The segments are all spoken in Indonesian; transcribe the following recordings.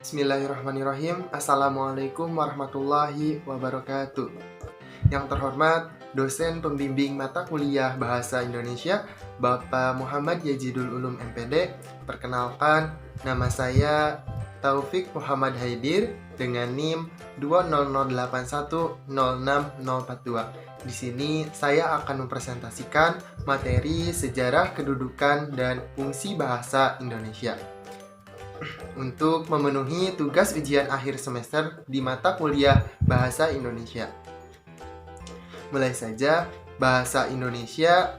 Bismillahirrahmanirrahim. Assalamualaikum warahmatullahi wabarakatuh. Yang terhormat dosen pembimbing mata kuliah Bahasa Indonesia Bapak Muhammad Yazidul Ulum MPD. Perkenalkan, nama saya Taufik Muhammad Haidir dengan NIM 200810642. Di sini saya akan mempresentasikan materi sejarah kedudukan dan fungsi bahasa Indonesia. Untuk memenuhi tugas ujian akhir semester di mata kuliah Bahasa Indonesia. Mulai saja, Bahasa Indonesia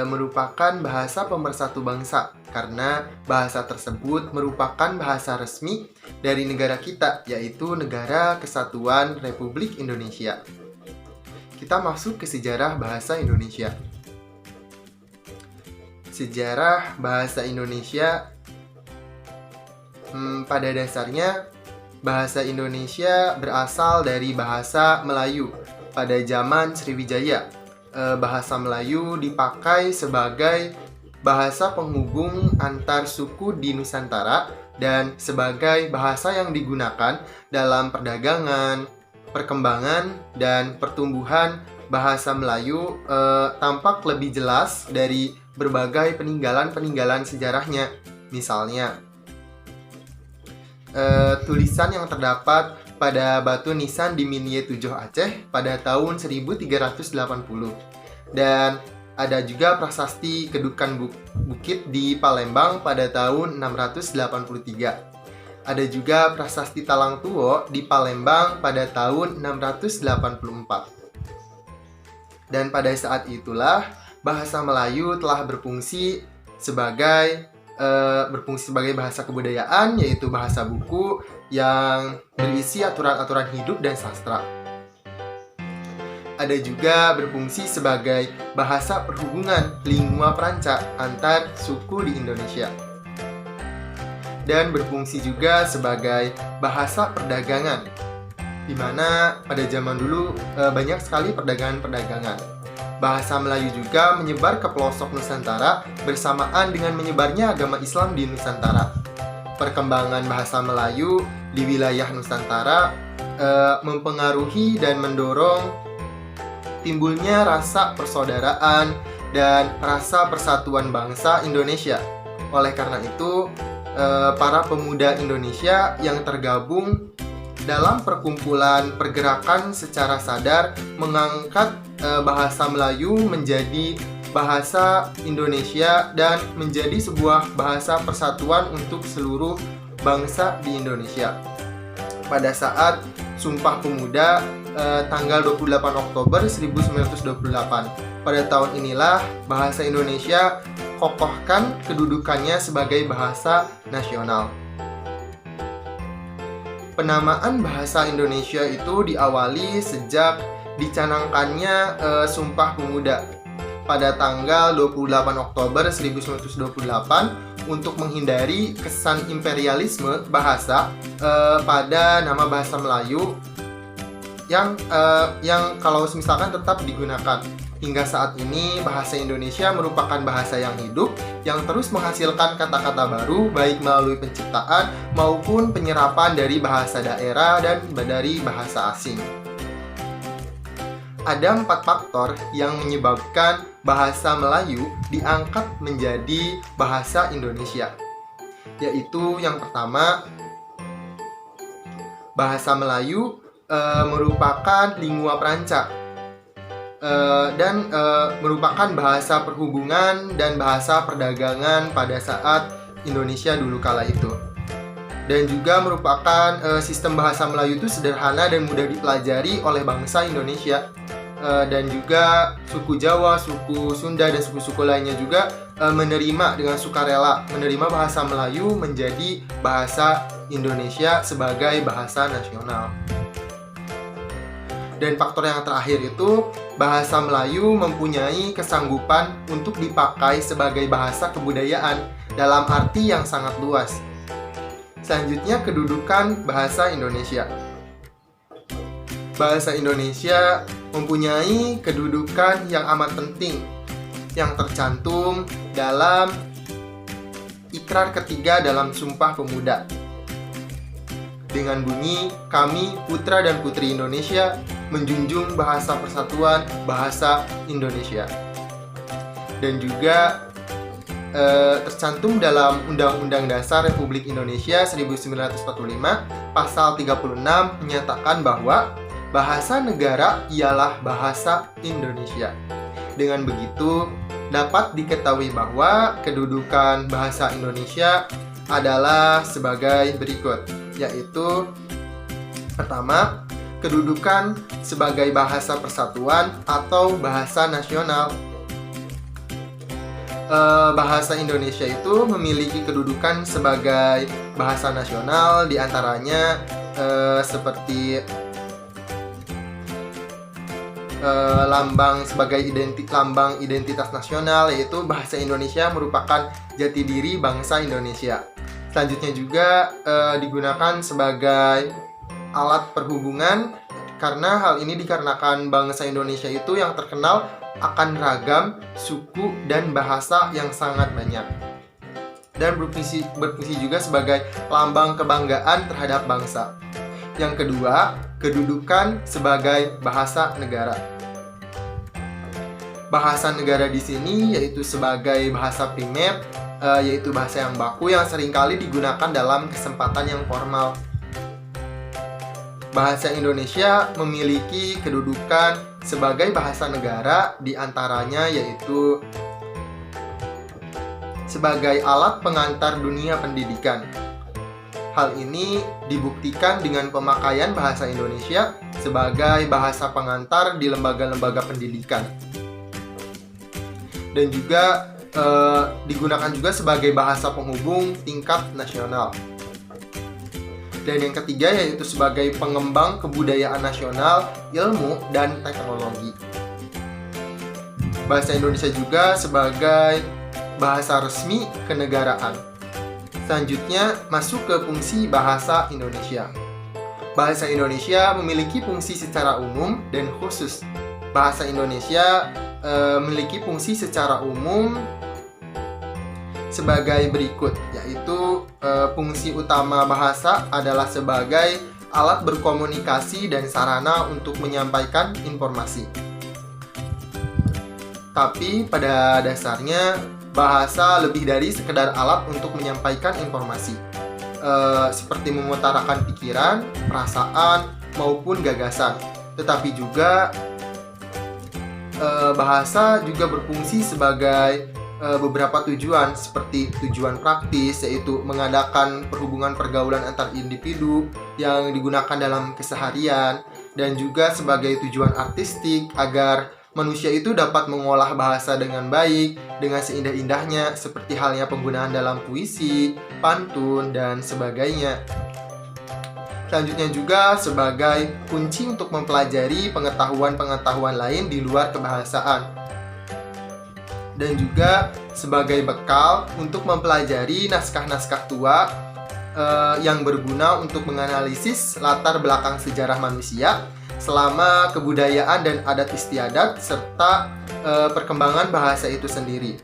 merupakan bahasa pemersatu bangsa karena bahasa tersebut merupakan bahasa resmi dari negara kita, yaitu Negara Kesatuan Republik Indonesia. Kita masuk ke sejarah bahasa Indonesia. Sejarah bahasa Indonesia. Pada dasarnya, bahasa Indonesia berasal dari bahasa Melayu. Pada zaman Sriwijaya, bahasa Melayu dipakai sebagai bahasa penghubung antar suku di Nusantara dan sebagai bahasa yang digunakan dalam perdagangan, perkembangan, dan pertumbuhan. Bahasa Melayu tampak lebih jelas dari berbagai peninggalan-peninggalan sejarahnya. Misalnya, tulisan yang terdapat pada batu nisan di Minie Tujuh Aceh pada tahun 1380. Dan ada juga prasasti Kedukan Bukit di Palembang pada tahun 683. Ada juga prasasti Talang Tuo di Palembang pada tahun 684. Dan pada saat itulah bahasa Melayu telah berfungsi sebagai bahasa kebudayaan, yaitu bahasa buku yang berisi aturan-aturan hidup dan sastra. Ada juga berfungsi sebagai bahasa perhubungan lingua franca antar suku di Indonesia. Dan berfungsi juga sebagai bahasa perdagangan, di mana pada zaman dulu banyak sekali perdagangan-perdagangan. Bahasa Melayu juga menyebar ke pelosok Nusantara bersamaan dengan menyebarnya agama Islam di Nusantara. Perkembangan bahasa Melayu di wilayah Nusantara mempengaruhi dan mendorong timbulnya rasa persaudaraan dan rasa persatuan bangsa Indonesia. Oleh karena itu, para pemuda Indonesia yang tergabung dalam perkumpulan pergerakan secara sadar mengangkat bahasa Melayu menjadi bahasa Indonesia dan menjadi sebuah bahasa persatuan untuk seluruh bangsa di Indonesia. Pada saat Sumpah Pemuda tanggal 28 Oktober 1928, pada tahun inilah bahasa Indonesia kokohkan kedudukannya sebagai bahasa nasional. Penamaan bahasa Indonesia itu diawali sejak dicanangkannya Sumpah Pemuda pada tanggal 28 Oktober 1928 untuk menghindari kesan imperialisme bahasa pada nama bahasa Melayu yang kalau misalkan tetap digunakan. Hingga saat ini bahasa Indonesia merupakan bahasa yang hidup yang terus menghasilkan kata-kata baru baik melalui penciptaan maupun penyerapan dari bahasa daerah dan dari bahasa asing. Ada 4 faktor yang menyebabkan bahasa Melayu diangkat menjadi bahasa Indonesia. Yaitu yang pertama, bahasa Melayu merupakan lingua franca dan merupakan bahasa perhubungan dan bahasa perdagangan pada saat Indonesia dulu kala itu. Dan juga merupakan sistem bahasa Melayu itu sederhana dan mudah dipelajari oleh bangsa Indonesia. Dan juga suku Jawa, suku Sunda, dan suku-suku lainnya juga menerima dengan sukarela menerima bahasa Melayu menjadi bahasa Indonesia sebagai bahasa nasional. Dan faktor yang terakhir itu, bahasa Melayu mempunyai kesanggupan untuk dipakai sebagai bahasa kebudayaan dalam arti yang sangat luas. Selanjutnya, kedudukan bahasa Indonesia. Bahasa Indonesia mempunyai kedudukan yang amat penting yang tercantum dalam ikrar ketiga dalam Sumpah Pemuda. dengan bunyi kami putra dan putri Indonesia menjunjung bahasa persatuan bahasa Indonesia. Dan juga tercantum dalam Undang-Undang Dasar Republik Indonesia 1945 pasal 36 menyatakan bahwa bahasa negara ialah bahasa Indonesia. Dengan begitu, dapat diketahui bahwa kedudukan bahasa Indonesia adalah sebagai berikut, yaitu pertama, kedudukan sebagai bahasa persatuan atau bahasa nasional. Bahasa Indonesia itu memiliki kedudukan sebagai bahasa nasional, diantaranya seperti lambang sebagai lambang identitas nasional, yaitu bahasa Indonesia merupakan jati diri bangsa Indonesia. Selanjutnya juga digunakan sebagai alat perhubungan, karena hal ini dikarenakan bangsa Indonesia itu yang terkenal akan ragam suku dan bahasa yang sangat banyak, dan berfungsi juga sebagai lambang kebanggaan terhadap bangsa. Yang kedua, kedudukan sebagai bahasa negara. Bahasa negara di sini yaitu sebagai bahasa primer, yaitu bahasa yang baku yang seringkali digunakan dalam kesempatan yang formal. Bahasa Indonesia memiliki kedudukan sebagai bahasa negara, diantaranya yaitu sebagai alat pengantar dunia pendidikan. Hal ini dibuktikan dengan pemakaian bahasa Indonesia sebagai bahasa pengantar di lembaga-lembaga pendidikan. Dan juga digunakan juga sebagai bahasa penghubung tingkat nasional. Dan yang ketiga yaitu sebagai pengembang kebudayaan nasional, ilmu, dan teknologi. Bahasa Indonesia juga sebagai bahasa resmi kenegaraan. Selanjutnya masuk ke fungsi bahasa Indonesia. Bahasa Indonesia memiliki fungsi secara umum dan khusus. Bahasa Indonesia memiliki fungsi secara umum sebagai berikut, yaitu fungsi utama bahasa adalah sebagai alat berkomunikasi dan sarana untuk menyampaikan informasi. Tapi pada dasarnya bahasa lebih dari sekedar alat untuk menyampaikan informasi, seperti mengutarakan pikiran, perasaan, maupun gagasan. Tetapi juga bahasa juga berfungsi sebagai beberapa tujuan, seperti tujuan praktis, yaitu mengadakan perhubungan pergaulan antar individu yang digunakan dalam keseharian, dan juga sebagai tujuan artistik agar manusia itu dapat mengolah bahasa dengan baik, dengan seindah-indahnya, seperti halnya penggunaan dalam puisi, pantun, dan sebagainya. Selanjutnya juga sebagai kunci untuk mempelajari pengetahuan-pengetahuan lain di luar kebahasaan, dan juga sebagai bekal untuk mempelajari naskah-naskah tua yang berguna untuk menganalisis latar belakang sejarah manusia selama kebudayaan dan adat istiadat serta perkembangan bahasa itu sendiri.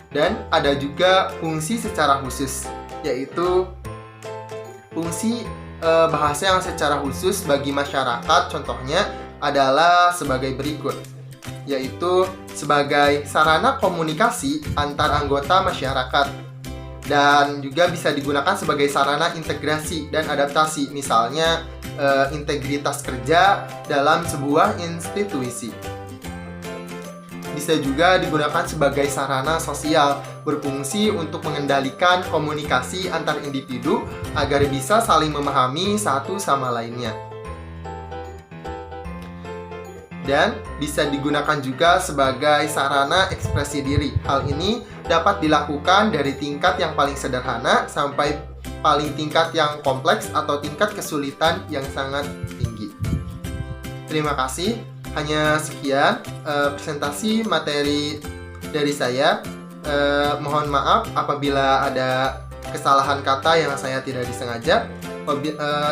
Dan ada juga fungsi secara khusus, yaitu fungsi bahasa yang secara khusus bagi masyarakat, contohnya adalah sebagai berikut, yaitu sebagai sarana komunikasi antar anggota masyarakat, dan juga bisa digunakan sebagai sarana integrasi dan adaptasi, misalnya integritas kerja dalam sebuah institusi. Bisa juga digunakan sebagai sarana sosial, berfungsi untuk mengendalikan komunikasi antar individu agar bisa saling memahami satu sama lainnya. Dan bisa digunakan juga sebagai sarana ekspresi diri. Hal ini dapat dilakukan dari tingkat yang paling sederhana sampai paling tingkat yang kompleks atau tingkat kesulitan yang sangat tinggi. Terima kasih. Hanya sekian presentasi materi dari saya. Mohon maaf apabila ada kesalahan kata yang saya tidak disengaja.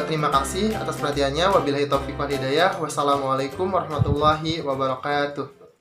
Terima kasih atas perhatiannya. Wabillahi taufiq wal hidayah. Wassalamualaikum warahmatullahi wabarakatuh.